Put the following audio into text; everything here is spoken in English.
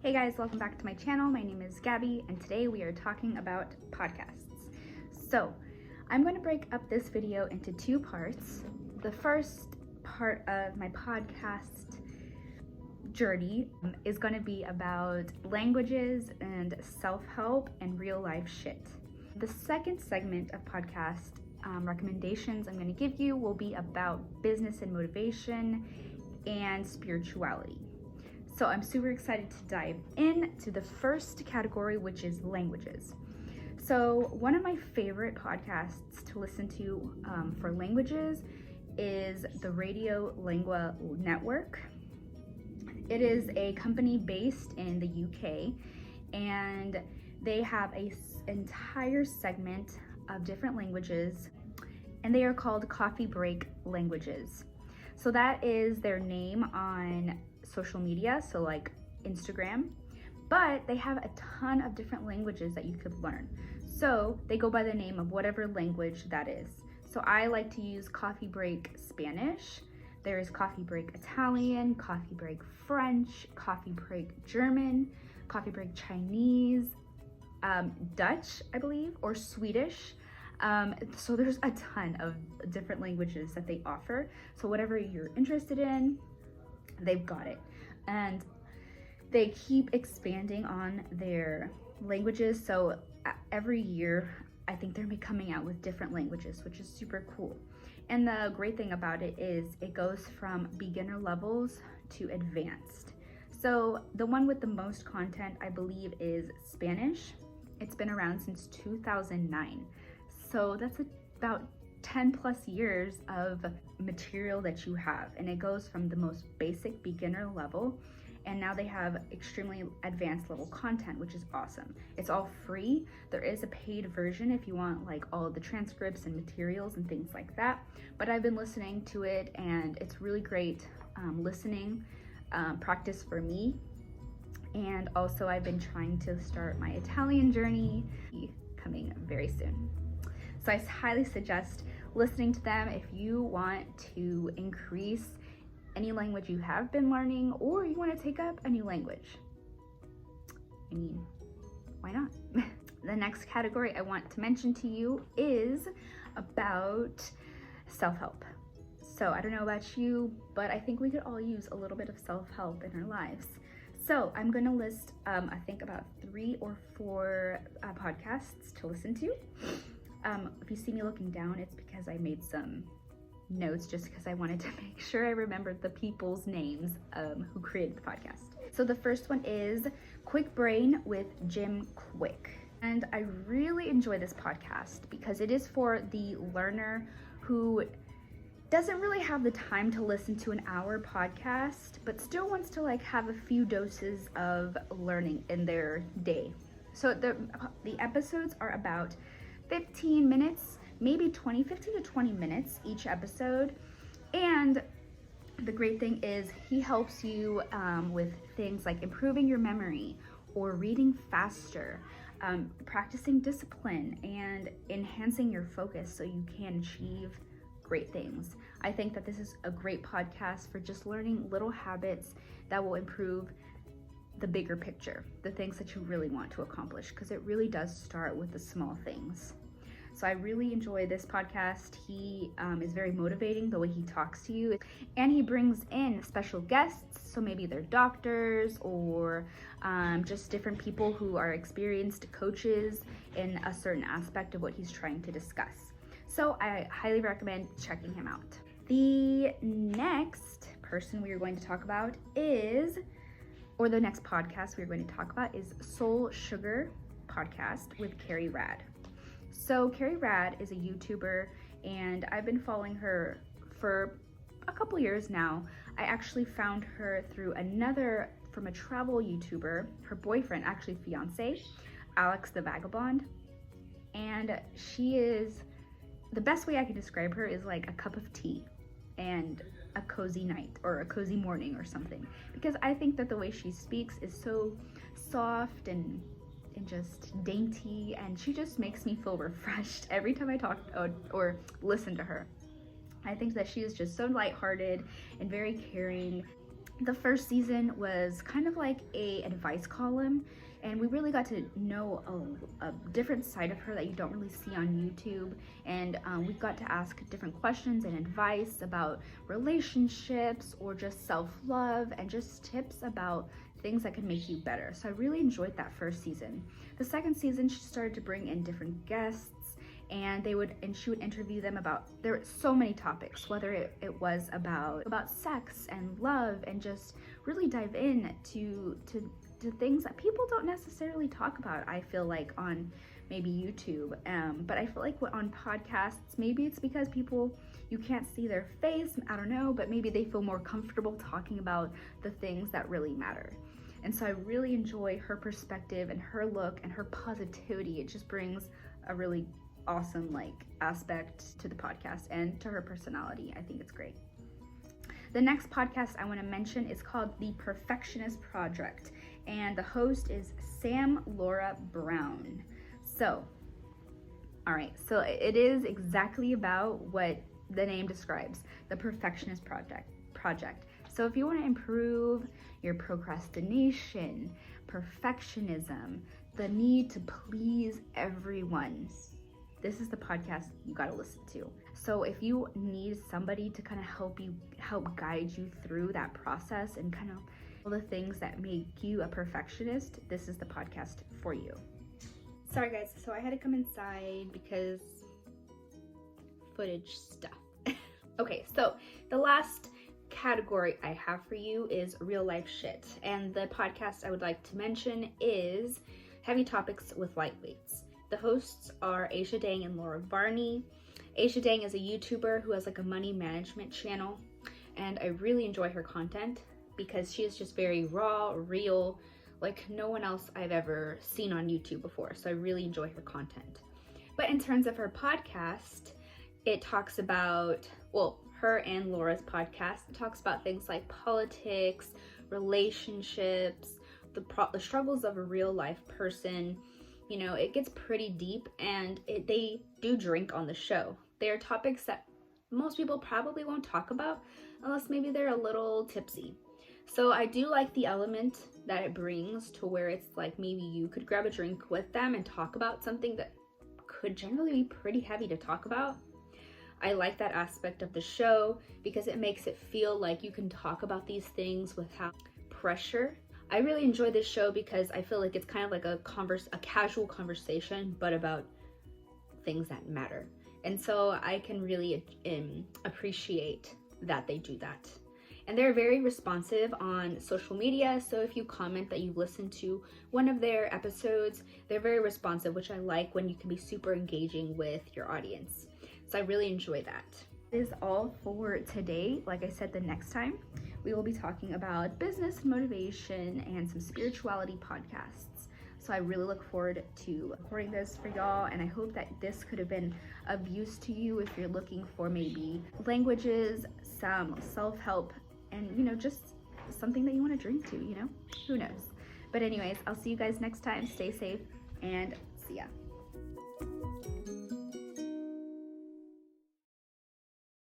Hey guys, welcome back to my channel. My name is Gabby and today we are talking about podcasts. So I'm going to break up this video into two parts. The first part of my podcast journey is going to be about languages and self-help and real life shit. The second segment of podcast recommendations I'm going to give you will be about business and motivation and spirituality. So I'm super excited to dive into the first category, which is languages. So one of my favorite podcasts to listen to for languages is the Radio Lingua network. It is a company based in the UK, and they have an entire segment of different languages, and they are called Coffeebreaklanguages. So that is their name on social media, so like Instagram, but they have a ton of different languages that you could learn. So they go by the name of whatever language that is. So I like to use Coffee Break Spanish. There is Coffee Break Italian, Coffee Break French, Coffee Break German, Coffee Break Chinese, Dutch, I believe, or Swedish. So there's a ton of different languages that they offer. So whatever you're interested in, they've got it. And they keep expanding on their languages. So every year, I think they're coming out with different languages, which is super cool. And the great thing about it is it goes from beginner levels to advanced. So the one with the most content, I believe, is Spanish. It's been around since 2009. So that's about 10 plus years of material that you have, and it goes from the most basic beginner level, and now they have extremely advanced level content, which is awesome. It's all free. There is a paid version if you want like all of the transcripts and materials and things like that, but I've been listening to it and it's really great listening practice for me. And also I've been trying to start my Italian journey, coming very soon. So I highly suggest listening to them if you want to increase any language you have been learning, or you want to take up a new language. I mean, why not? The next category I want to mention to you is about self-help. So I don't know about you, but I think we could all use a little bit of self-help in our lives. So I'm going to list, I think about 3 or 4 podcasts to listen to. If you see me looking down, it's because I made some notes just because I wanted to make sure I remembered the people's names who created the podcast. So the first one is Kwik Brain with Jim Kwik. And I really enjoy this podcast because it is for the learner who doesn't really have the time to listen to an hour podcast, but still wants to like have a few doses of learning in their day. So the episodes are about 15 minutes, maybe 15 to 20 minutes each episode. And the great thing is he helps you with things like improving your memory or reading faster, practicing discipline, and enhancing your focus so you can achieve great things. I think that this is a great podcast for just learning little habits that will improve the bigger picture, the things that you really want to accomplish, because it really does start with the small things. So I really enjoy this podcast. He is very motivating the way he talks to you, and he brings in special guests. So maybe they're doctors or just different people who are experienced coaches in a certain aspect of what he's trying to discuss. So I highly recommend checking him out. The next person we are going to talk about is, or the next podcast we're going to talk about is Soul Sugar podcast with Carrie Rad. So Carrie Rad is a YouTuber, and I've been following her for a couple years now. I actually found her through from a travel YouTuber, her boyfriend, actually fiance, Alex the Vagabond. And she is, the best way I can describe her is like a cup of tea and a cozy night or a cozy morning or something, because I think that the way she speaks is so soft and just dainty, and she just makes me feel refreshed every time I talk or listen to her. I think that she is just so lighthearted and very caring, The first season was kind of like a advice column, and we really got to know a different side of her that you don't really see on YouTube. And we got to ask different questions and advice about relationships or just self-love and just tips about things that can make you better. So I really enjoyed that first season. The second season, she started to bring in different guests, and she would interview them about, there were so many topics, whether it was about sex and love, and just really dive in to things that people don't necessarily talk about, I feel like, on maybe YouTube. But I feel like on podcasts, maybe it's because you can't see their face, I don't know, but maybe they feel more comfortable talking about the things that really matter. And so I really enjoy her perspective and her look and her positivity. It just brings a really awesome like aspect to the podcast and to her personality. I think it's great. The next podcast I want to mention is called The Perfectionist Project, and the host is Sam Laura Brown. So, all right, so it is exactly about what the name describes, the Perfectionist Project. So if you want to improve your procrastination, perfectionism, the need to please everyone, this is the podcast you got to listen to. So if you need somebody to kind of help guide you through that process and kind of all the things that make you a perfectionist, this is the podcast for you. Sorry guys, so I had to come inside because footage stuff. Okay, so the last category I have for you is real life shit. And the podcast I would like to mention is Heavy Topics with Lightweights. The hosts are Asia Dang and Laura Varney. Asia Dang is a YouTuber who has like a money management channel, and I really enjoy her content because she is just very raw, real, like no one else I've ever seen on YouTube before. So I really enjoy her content. But in terms of her podcast, it talks about, well, her and Laura's podcast talks about things like politics, relationships, the struggles of a real life person. You know, it gets pretty deep, and they do drink on the show. They are topics that most people probably won't talk about unless maybe they're a little tipsy. So I do like the element that it brings to where it's like maybe you could grab a drink with them and talk about something that could generally be pretty heavy to talk about. I like that aspect of the show because it makes it feel like you can talk about these things without pressure. I really enjoy this show because I feel like it's kind of like a casual conversation, but about things that matter. And so I can really appreciate that they do that. And they're very responsive on social media. So if you comment that you've listened to one of their episodes, they're very responsive, which I like when you can be super engaging with your audience. So I really enjoy that. That is all for today. Like I said, the next time we will be talking about business and motivation and some spirituality podcasts. So I really look forward to recording this for y'all, and I hope that this could have been of use to you if you're looking for maybe languages, some self-help, and you know, just something that you want to drink to, you know, who knows. But anyways, I'll see you guys next time. Stay safe and see ya.